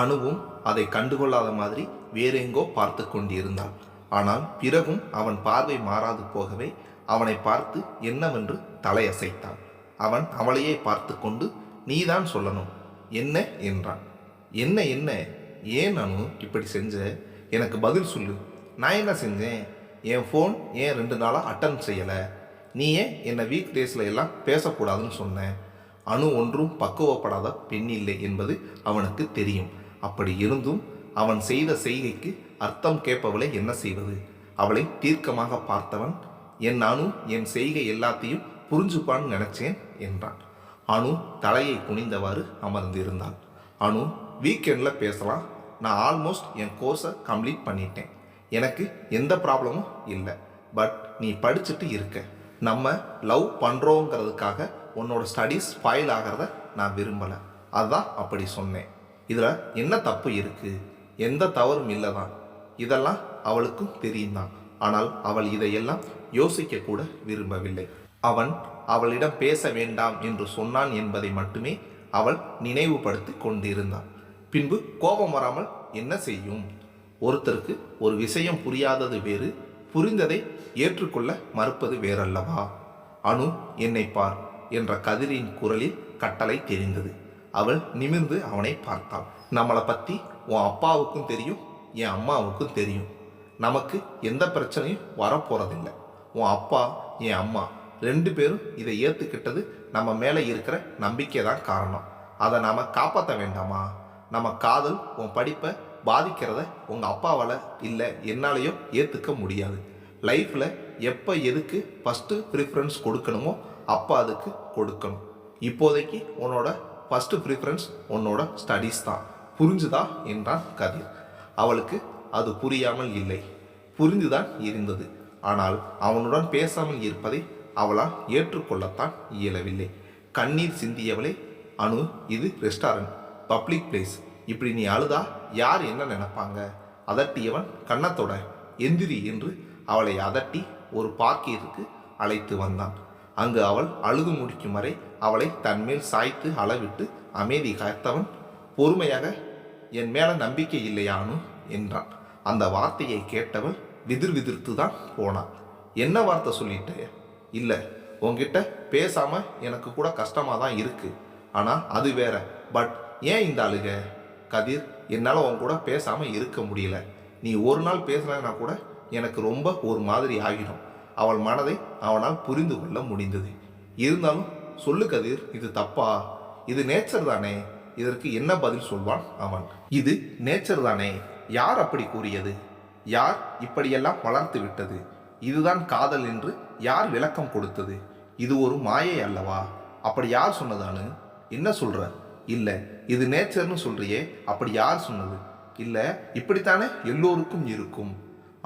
அணுவும் அதை கண்டுகொள்ளாத மாதிரி வேறெங்கோ பார்த்து கொண்டிருந்தாள். ஆனால் பிறகும் அவன் பார்வை மாறாது போகவே அவனை பார்த்து என்னவென்று தலையசைத்தான். அவன் அவளையே பார்த்து கொண்டு, நீதான் சொல்லணும், என்ன என்றான். என்ன என்ன, ஏன் அனு இப்படி செஞ்ச, எனக்கு பதில் சொல்லு. நான் என்ன செஞ்சேன்? என் ஃபோன் ஏன் 2 நாளாக அட்டன் செய்யலை? நீ ஏன் என்னை வீக் டேஸில் எல்லாம் பேசக்கூடாதுன்னு சொன்னேன்? அணு ஒன்றும் பக்குவப்படாத பெண் இல்லை என்பது அவனுக்கு தெரியும். அப்படி இருந்தும் அவன் செய்த செய்கைக்கு அர்த்தம் கேட்பவளை என்ன செய்வது? அவளை தீர்க்கமாக பார்த்தவன், என் அணு என் செய்கை எல்லாத்தையும் புரிஞ்சுப்பான்னு நினைச்சேன் என்றான். அணு தலையை குனிந்தவாறு அமர்ந்திருந்தாள். அணு, வீக்கெண்டில் பேசலாம். நான் ஆல்மோஸ்ட் என் கோர்ஸை கம்ப்ளீட் பண்ணிட்டேன். எனக்கு எந்த ப்ராப்ளமும் இல்லை. பட் நீ படிச்சுட்டு இருக்க. நம்ம லவ் பண்ணுறோங்கிறதுக்காக உன்னோட ஸ்டடீஸ் ஸ்பாயில் ஆகிறத நான் விரும்பலை. அதுதான் அப்படி சொன்னேன். இதில் என்ன தப்பு இருக்குது? எந்த தவறும் இல்லை தான். இதெல்லாம் அவளுக்கும் தெரியும் தான். ஆனால் அவள் இதையெல்லாம் யோசிக்க கூட விரும்பவில்லை. அவன் அவளிடம் பேச வேண்டாம் என்று சொன்னான் என்பதை மட்டுமே அவள் நினைவுபடுத்தி கொண்டிருந்தாள். பின்பு கோபம் வராமல் என்ன செய்யும்? ஒருத்தருக்கு ஒரு விஷயம் புரியாதது வேறு, புரிந்ததை ஏற்றுக்கொள்ள மறுப்பது வேறல்லவா? அணு, என்னை பார் என்ற கதிரின் குரலில் கட்டளை தெரிந்தது. அவள் நிமிர்ந்து அவனை பார்த்தாள். நம்மளை பற்றி உன் அப்பாவுக்கும் தெரியும், என் அம்மாவுக்கும் தெரியும். நமக்கு எந்த பிரச்சனையும் வரப்போறதில்லை. உன் அப்பா, என் அம்மா 2 பேரும் இதை ஏற்றுக்கிட்டது நம்ம மேலே இருக்கிற நம்பிக்கை தான் காரணம். அதை நாம் காப்பாற்ற வேண்டாமா? நம்ம காதல் உன் படிப்பை பாதிக்கிறத உங்கள் அப்பாவால் இல்லை என்னாலேயோ ஏற்றுக்க முடியாது. லைஃப்பில் எப்போ எதுக்கு ஃபஸ்ட்டு ப்ரிஃபரன்ஸ் கொடுக்கணுமோ அப்போ அதுக்கு கொடுக்கணும். இப்போதைக்கு உன்னோட ஃபஸ்ட்டு ப்ரிஃபரன்ஸ் உன்னோட ஸ்டடீஸ் தான். புரிஞ்சுதா என்றான் கதிர். அவளுக்கு அது புரியாமல் இல்லை, புரிந்துதான் இருந்தது. ஆனால் அவனுடன் பேசாமல் இருப்பதை அவளால் ஏற்றுக்கொள்ளத்தான் இயலவில்லை. கண்ணீர் சிந்தியவளே, அணு, இது ரெஸ்டாரண்ட், பப்ளிக் பிளேஸ். இப்படி நீ அழுதா யார் என்ன நினைப்பாங்க? அதட்டியவன் கன்னத்தோட எந்திரி என்று அவளை அதட்டி ஒரு பார்க்கிற்கு அழைத்து வந்தான். அங்கு அவள் அழுது முடிக்கும் வரை அவளை தன்மேல் சாய்த்து அளவிட்டு அமைதி காத்தவன் பொறுமையாக, என் மேல நம்பிக்கை இல்லையானு என்றான். அந்த வார்த்தையை கேட்டவள் விதிர்த்து தான் போனான். என்ன வார்த்தை சொல்லிட்ட? இல்லை, உங்ககிட்ட பேசாம எனக்கு கூட கஷ்டமாக தான் இருக்கு. ஆனால் அது வேற. பட் ஏன் இந்த அழுக? கதிர், என்னால் உன் கூட பேசாமல் இருக்க முடியல. நீ ஒரு நாள் பேசலைன்னா கூட எனக்கு ரொம்ப ஒரு மாதிரி ஆகிடும். அவள் மனதை அவனால் புரிந்து கொள்ள முடிந்தது. இருந்தாலும் சொல்லு கதிர், இது தப்பா? இது நேச்சர் தானே. இதற்கு என்ன பதில் சொல்வான் அவன்? இது நேச்சர் தானே. யார் அப்படி கூறியது? யார் இப்படியெல்லாம் வளர்த்து விட்டது? இதுதான் காதல் என்று யார் விளக்கம் கொடுத்தது? இது ஒரு மாயை அல்லவா? அப்படி யார் சொன்னதானு? என்ன சொல்ற? இல்லை, இது நேச்சர்னு சொல்றியே, அப்படி யார் சொன்னது? இல்லை, இப்படித்தானே எல்லோருக்கும் இருக்கும்.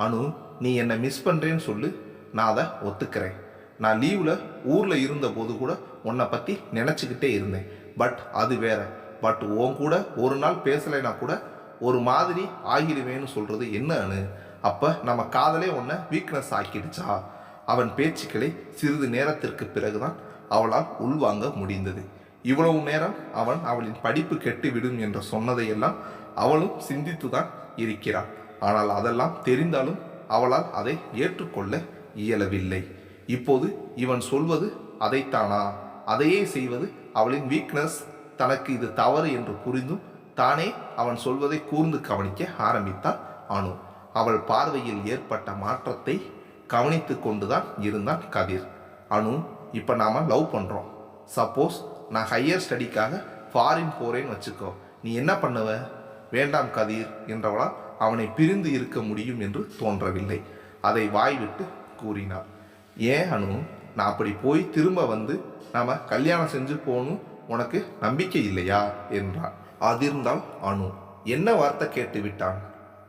அனு, நீ என்னை மிஸ் பண்ணுறேன்னு சொல்லு, நான் அதை ஒத்துக்கிறேன். நான் லீவில் ஊரில் இருந்தபோது கூட உன்னை பற்றி நினச்சிக்கிட்டே இருந்தேன். பட் அது வேற. பட் உன் கூட ஒரு நாள் பேசலைன்னா கூட ஒரு மாதிரி ஆகிடுவேன்னு சொல்கிறது என்ன அனு? அப்போ நம்ம காதலே உன்னை வீக்னஸ் ஆக்கிடுச்சா? அவன் பேச்சுக்களை சிறிது நேரத்திற்கு பிறகுதான் அவளால் உள்வாங்க முடிந்தது. இவ்வளவு நேரம் அவன் அவளின் படிப்பு கெட்டு விடும் என்று சொன்னதையெல்லாம் அவளும் சிந்தித்துதான் இருக்கிறாள். ஆனால் அதெல்லாம் தெரிந்தாலும் அவளால் அதை ஏற்றுக்கொள்ள இயலவில்லை. இப்போது இவன் சொல்வது அதைத்தானா? அதையே செய்வது அவளின் வீக்னஸ். தனக்கு இது தவறு என்று புரிந்தும் தானே அவன் சொல்வதை கூர்ந்து கவனிக்க ஆரம்பித்தாள் அனு. அவள் பார்வையில் ஏற்பட்ட மாற்றத்தை கவனித்து கொண்டுதான் இருந்தான் கதிர். அனு, இப்போ நாம் லவ் பண்ணுறோம். சப்போஸ் நான் ஹையர் ஸ்டடிக்காக ஃபாரின் போகிறேன்னு வச்சுக்கோ, நீ என்ன பண்ணுவ? வேண்டாம் கதிர் என்றவளால் அவனை பிரிந்து இருக்க முடியும் என்று தோன்றவில்லை. அதை வாய்விட்டு கூறினார். ஏன் அனு, நான் அப்படி போய் திரும்ப வந்து நாம் கல்யாணம் செஞ்சு போகணும் உனக்கு நம்பிக்கை இல்லையா என்றான். அதிர்ந்தாள் அனு. என்ன வார்த்தை கேட்டு விட்டான்?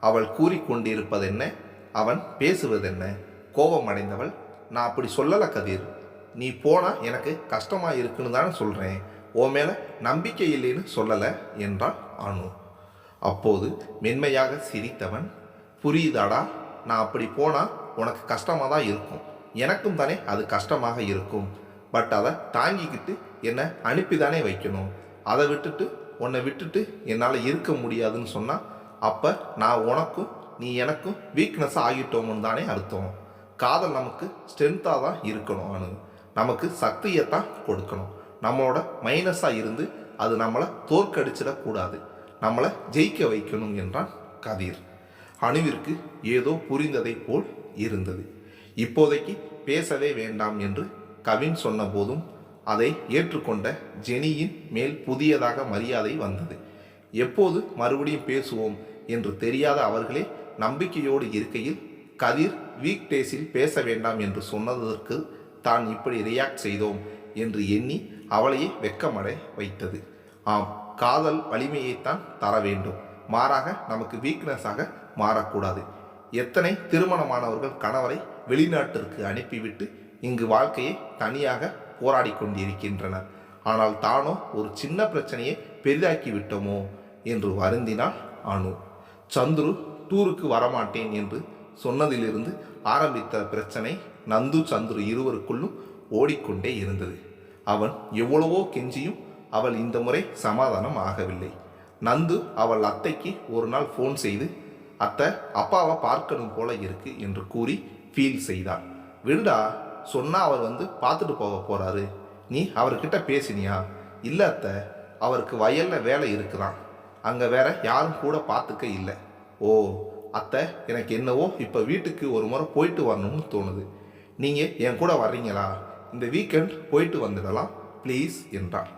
அவள் கூறிக்கொண்டிருப்பதென்ன, அவன் பேசுவதென்ன? கோபம் அடைந்தவள், நான் அப்படி சொல்லலை கதிர். நீ போனால் எனக்கு கஷ்டமாக இருக்குன்னு தானே சொல்கிறேன். உன் மேலே நம்பிக்கை இல்லைன்னு சொல்லலை என்றாள் அனு. அப்போது மென்மையாக சிரித்தவன், புரியுதாடா, நான் அப்படி போனால் உனக்கு கஷ்டமாக தான் இருக்கும், எனக்கும் தானே அது கஷ்டமாக இருக்கும். பட் அதை தாங்கிக்கிட்டு என்னை அனுப்பிதானே வைக்கணும். அதை விட்டுட்டு உன்னை விட்டுட்டு என்னால் இருக்க முடியாதுன்னு சொன்னால் அப்போ நான் உனக்கும் நீ எனக்கும் வீக்னஸாக ஆகிட்டோம்னு தானே அர்த்தம். காதல் நமக்கு ஸ்ட்ரென்த்தாக தான் இருக்கணும், நமக்கு சக்தியை தான் கொடுக்கணும். நம்மளோட மைனஸாக இருந்து அது நம்மளை தோற்கடிச்சிடக்கூடாது, நம்மளை ஜெயிக்க வைக்கணும் என்றான் கதிர். அணுவிற்கு ஏதோ புரிந்ததை போல் இருந்தது. இப்போதைக்கு பேசவே வேண்டாம் என்று கவின் சொன்ன போதும் அதை ஏற்றுக்கொண்ட ஜெனியின் மேல் புதியதாக மரியாதை வந்தது. எப்போது மறுபடியும் பேசுவோம் என்று தெரியாத அவர்களே நம்பிக்கையோடு இருக்கையில் கதிர் வீக் டேஸில் பேச வேண்டாம் என்று சொன்னதற்கு தான் இப்படி ரியாக்ட் செய்தோம் என்று எண்ணி அவளையே வெட்கமடை வைத்தது. ஆம், காதல் வலிமையைத்தான் தர வேண்டும், மாறாக நமக்கு வீக்னஸாக மாறக்கூடாது. எத்தனை திருமணமானவர்கள் கணவரை வெளிநாட்டிற்கு அனுப்பிவிட்டு இங்கு வாழ்க்கையை தனியாக போராடி கொண்டிருக்கின்றனர். ஆனால் தானோ ஒரு சின்ன பிரச்சனையை பெரிதாக்கி விட்டோமோ என்று வருந்தினாள் அனு. சந்துரு டூருக்கு வரமாட்டேன் என்று சொன்னதிலிருந்து ஆரம்பித்த பிரச்சனை நந்து சந்துரு இருவருக்குள்ளும் ஓடிக்கொண்டே இருந்தது. அவன் எவ்வளவோ கெஞ்சியும் அவள் இந்த முறை சமாதானம் ஆகவில்லை. நந்து அவள் அத்தைக்கு ஒரு நாள் ஃபோன் செய்து அத்தை அப்பாவை பார்க்கணும் போல இருக்கு என்று கூறி ஃபீல் செய்தாள். விடுடா, சொன்னா அவர் வந்து பார்த்துட்டு போக போறாரு, நீ அவர்கிட்ட பேசினியா? இல்லை அத்தை, அவருக்கு வயலில் வேலை இருக்குதான், அங்கே வேற யாரும் கூட பார்த்துக்க இல்லை. ஓ அத்தை, எனக்கு என்னவோ இப்போ வீட்டுக்கு ஒரு முறை போயிட்டு வரணும்னு தோணுது, நீங்கள் என் கூட வர்றீங்களா? இந்த வீக்கெண்ட் போயிட்டு வந்துடலாம் ப்ளீஸ் என்றார்.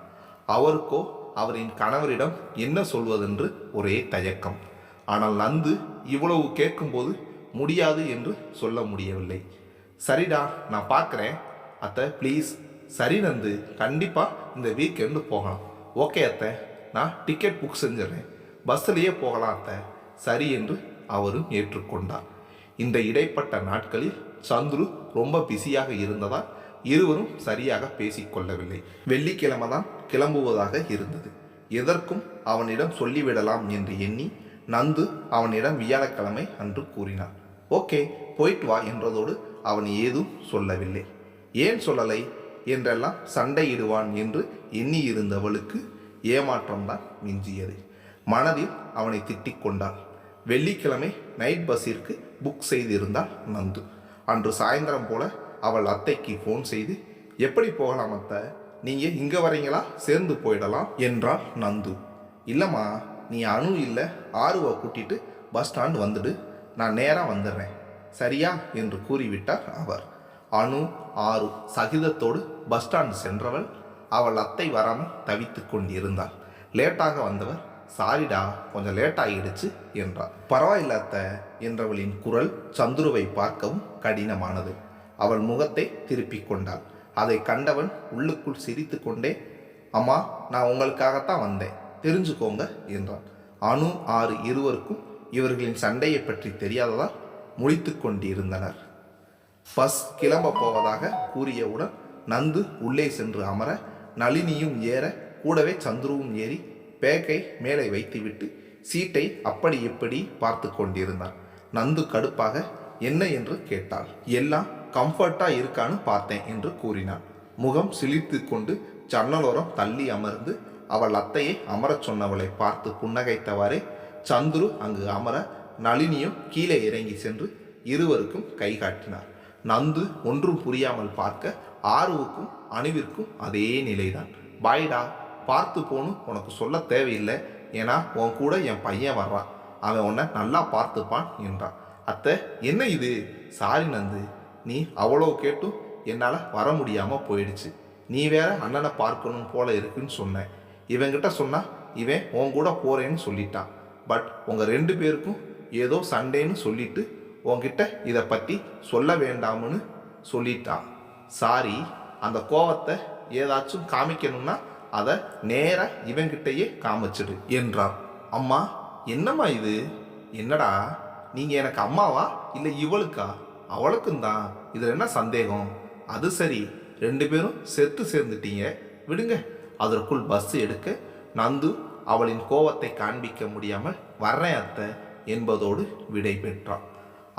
அவருக்கோ அவரின் கணவரிடம் என்ன சொல்வதென்று ஒரே தயக்கம். ஆனால் நந்து இவ்வளவு கேட்கும்போது முடியாது என்று சொல்ல முடியவில்லை. சரிடா, நான் பார்க்குறேன் அத்தை ப்ளீஸ். சரி நந்து, கண்டிப்பாக இந்த வீக்கெண்டு போகலாம். ஓகே அத்தை, நான் டிக்கெட் புக் செஞ்சிடறேன், பஸ்ஸிலேயே போகலாம் அத்தை. சரி என்று அவரும் ஏற்றுக்கொண்டார். இந்த இடைப்பட்ட நாட்களில் சந்துரு ரொம்ப பிஸியாக இருந்ததால் இருவரும் சரியாக பேசிக்கொள்ளவில்லை. வெள்ளிக்கிழமை தான் கிளம்புவதாக இருந்தது. எதற்கும் அவனிடம் சொல்லிவிடலாம் என்று எண்ணி நந்து அவனிடம் வியாழக்கிழமை அன்று கூறினார். ஓகே போயிட்டு வா என்றதோடு அவன் ஏதும் சொல்லவில்லை. ஏன் சொல்லலை என்றெல்லாம் சண்டையிடுவான் என்று எண்ணியிருந்தவளுக்கு ஏமாற்றம்தான் மிஞ்சியது. மனதில் அவனை திட்டிக் கொண்டாள். வெள்ளிக்கிழமை நைட் பஸ்ஸிற்கு புக் செய்திருந்தாள் நந்து. அன்று சாயந்தரம் போல அவள் அத்தைக்கு ஃபோன் செய்து எப்படி போகலாம் அத்தை, நீங்கள் இங்கே வரீங்களா, சேர்ந்து போயிடலாம் என்றாள் நந்து. இல்லைம்மா, நீ அணு இல்லை ஆறுவை கூட்டிட்டு பஸ் ஸ்டாண்ட் வந்துடு, நான் நேராக வந்துடுறேன் சரியா என்று கூறிவிட்டார் அவர். அணு ஆறு சகிதத்தோடு பஸ் ஸ்டாண்ட் சென்றவள் அவள் அத்தை வராமல் தவித்து கொண்டிருந்தாள். லேட்டாக வந்தவர் சாரிடா கொஞ்சம் லேட் ஆகிடுச்சு என்றார். பரவாயில்ல அத்தை என்றவளின் குரல் சந்துருவை பார்க்கவும் கடினமானது. அவள் முகத்தை திருப்பிக் கொண்டாள். அதை கண்டவன் உள்ளுக்குள் சிரித்து கொண்டே அம்மா நான் உங்களுக்காகத்தான் வந்தேன், தெரிஞ்சுக்கோங்க என்றான். அணு ஆறு இருவருக்கும் இவர்களின் சண்டையை பற்றி தெரியாததால் முழித்து கொண்டிருந்தனர். பஸ் கிளம்ப போவதாக கூறியவுடன் நந்து உள்ளே சென்று அமர நளினியும் ஏற கூடவே சந்துருவும் ஏறி பேக்கை மேலே வைத்துவிட்டு சீட்டை அப்படி எப்படி பார்த்து கொண்டிருந்தான். நந்து கடுப்பாக என்ன என்று கேட்டாள். எல்லாம் கம்ஃபர்ட்டாக இருக்கான்னு பார்த்தேன் என்று கூறினான். முகம் சிலிர்த்து கொண்டு ஜன்னலோரம் தள்ளி அமர்ந்து அவள் அத்தையை அமரச் சொன்னவளை பார்த்து புன்னகைத்தவாறே சந்துரு அங்கு அமர நளினியும் கீழே இறங்கி சென்று இருவருக்கும் கை காட்டினார். நந்து ஒன்றும் புரியாமல் பார்க்க ஆறுவுக்கும் அணுவிற்கும் அதே நிலைதான். பாய்டா, பார்த்து போன்னு உனக்கு சொல்ல தேவையில்லை, ஏன்னா உன் கூட என் பையன் வர்றான், அவன் உன்னை நல்லா பார்த்துப்பான் என்றான். அத்தை என்ன இது? சாரி நந்து, நீ அவ்வளோ கேட்டும் என்னால் வர முடியாமல் போயிடுச்சு. நீ வேற அண்ணனை பார்க்கணும் போல இருக்குன்னு சொன்னேன். இவங்கிட்ட சொன்னா இவன் உன் கூட போறேன்னு சொல்லிட்டான். பட் உங்கள் ரெண்டு பேருக்கும் ஏதோ சண்டேன்னு சொல்லிட்டு உன்கிட்ட இதை பற்றி சொல்ல வேண்டாம்னு சொல்லிட்டான். சாரி, அந்த கோவத்தை ஏதாச்சும் காமிக்கணும்னா அதை நேராக இவங்கிட்டையே காமிச்சிடு என்றார். அம்மா என்னம்மா இது? என்னடா நீங்கள் எனக்கு அம்மாவா இல்லை இவளுக்கா? அவளுக்கும் தான், இதில் என்ன சந்தேகம்? அது சரி, ரெண்டு பேரும் செத்து சேர்ந்துட்டீங்க, விடுங்க. அதற்குள் பஸ் எடுக்க நந்து அவளின் கோவத்தை காண்பிக்க முடியாமல் வர்றேன் அத்தை என்பதோடு விடை பெற்றான்.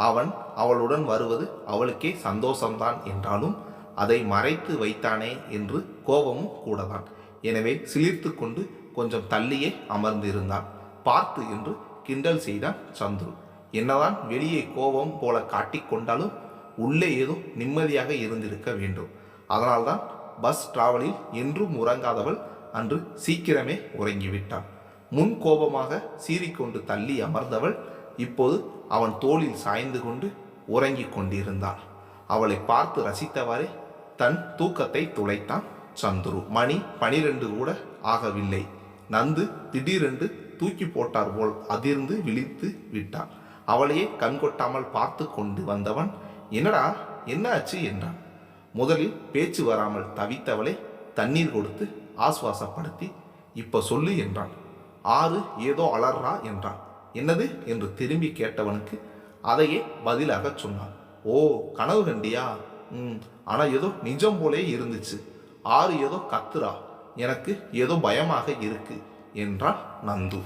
அவன் அவளுடன் வருவது அவளுக்கே சந்தோஷம்தான் என்றாலும் அதை மறைத்து வைத்தானே என்று கோபமும் கூடதான். எனவே சிலிர்த்து கொண்டு கொஞ்சம் தள்ளியே அமர்ந்திருந்தான். பார்த்து என்று கிண்டல் செய்தான் சந்துரு. என்னதான் வெளியே கோபம் போல காட்டிக்கொண்டாலும் உள்ளே ஏதோ நிம்மதியாக இருந்திருக்க வேண்டும். அதனால்தான் பஸ் டிராவலில் என்றும் உறங்காதவள் அன்று சீக்கிரமே உறங்கிவிட்டாள். முன் கோபமாக சீறிக்கொண்டு தள்ளி அமர்ந்தவள் இப்போது அவன் தோளில் சாய்ந்து கொண்டு உறங்கிக் கொண்டிருந்தாள். அவளை பார்த்து ரசித்தவாறே தன் தூக்கத்தை துளைத்தான் சந்துரு. மணி 12 கூட ஆகவில்லை. நந்து திடீரென்று தூக்கி போட்டார் போல் அதிர்ந்து விழித்து விட்டான். அவளையே கண்கொட்டாமல் பார்த்து கொண்டு வந்தவன், என்னடா என்ன ஆச்சு என்றான். முதலில் பேச்சு வராமல் தவித்தவளை தண்ணீர் கொடுத்து ஆசுவாசப்படுத்தி, இப்ப சொல்லு என்றான். ஆறு ஏதோ அலறா என்றான். என்னது என்று திரும்பி கேட்டவனுக்கு அதையே பதிலாக சொன்னான். ஓ, கனவு கண்டியா? ஆனா ஏதோ நிஜம் போலே இருந்துச்சு. ஆறு ஏதோ கத்துறா, எனக்கு ஏதோ பயமாக இருக்கு என்றான் நந்து.